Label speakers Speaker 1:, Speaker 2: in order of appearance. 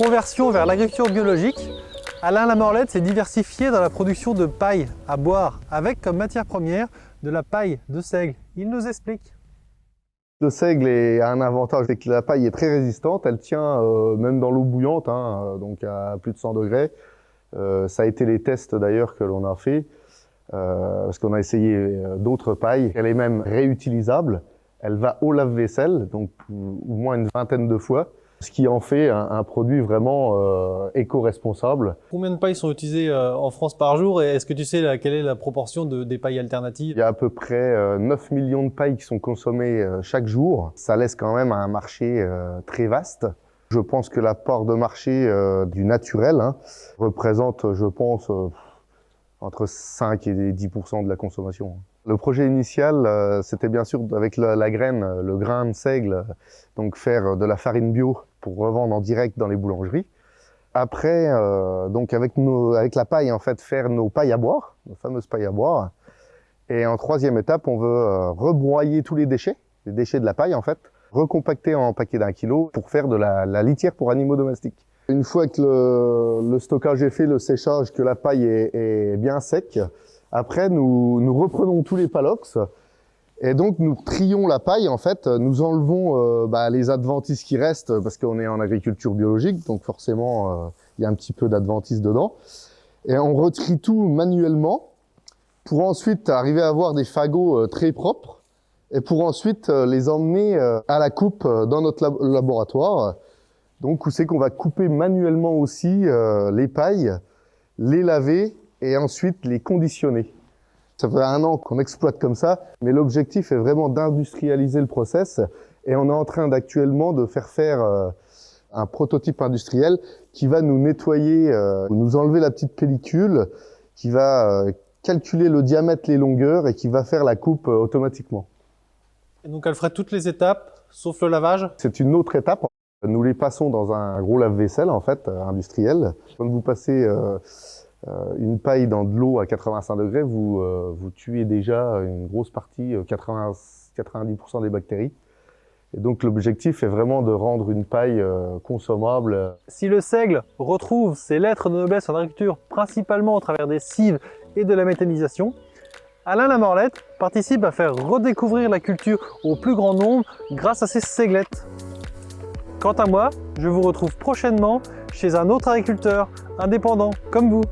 Speaker 1: reconversion vers l'agriculture biologique, Alain Lamorlette s'est diversifié dans la production de paille à boire, avec comme matière première de la paille de seigle. Il nous explique.
Speaker 2: Le seigle a un avantage, c'est que la paille est très résistante, elle tient même dans l'eau bouillante, donc à plus de 100 degrés. Ça a été les tests d'ailleurs que l'on a fait, parce qu'on a essayé d'autres pailles. Elle est même réutilisable, elle va au lave-vaisselle, donc au moins une vingtaine de fois, ce qui en fait un produit vraiment éco-responsable.
Speaker 1: Combien de pailles sont utilisées en France par jour et est-ce que tu sais quelle est la proportion des pailles alternatives?
Speaker 2: Il y a à peu près 9 millions de pailles qui sont consommées chaque jour. Ça laisse quand même un marché très vaste. Je pense que la part de marché du naturel représente, je pense, entre 5 et 10% de la consommation. Le projet initial, c'était bien sûr avec la graine, le grain de seigle, donc faire de la farine bio pour revendre en direct dans les boulangeries. Après, donc avec la paille, en fait, faire nos pailles à boire, nos fameuses pailles à boire. Et en troisième étape, on veut rebroyer tous les déchets de la paille, en fait, recompacter en paquets d'1 kilo pour faire de la litière pour animaux domestiques. Une fois que le stockage est fait, le séchage, que la paille est bien sec, après nous reprenons tous les palox et donc nous trions la paille, en fait, nous enlevons les adventices qui restent parce qu'on est en agriculture biologique, donc forcément il y a un petit peu d'adventices dedans, et on retrie tout manuellement pour ensuite arriver à avoir des fagots très propres et pour ensuite les emmener à la coupe dans notre laboratoire. Donc, où c'est qu'on va couper manuellement aussi les pailles, les laver et ensuite les conditionner. Ça fait 1 an qu'on exploite comme ça, mais l'objectif est vraiment d'industrialiser le process et on est en train actuellement de faire un prototype industriel qui va nous nettoyer, nous enlever la petite pellicule, qui va calculer le diamètre, les longueurs et qui va faire la coupe automatiquement.
Speaker 1: Et donc elle ferait toutes les étapes, sauf le lavage?
Speaker 2: C'est une autre étape. Nous les passons dans un gros lave-vaisselle, en fait, industriel. Quand vous passez une paille dans de l'eau à 85 degrés, vous tuez déjà une grosse partie, 90% des bactéries. Et donc l'objectif est vraiment de rendre une paille consommable.
Speaker 1: Si le seigle retrouve ses lettres de noblesse en agriculture, principalement au travers des cives et de la méthanisation, Alain Lamorlette participe à faire redécouvrir la culture au plus grand nombre grâce à ses seiglettes. Quant à moi, je vous retrouve prochainement chez un autre agriculteur indépendant comme vous.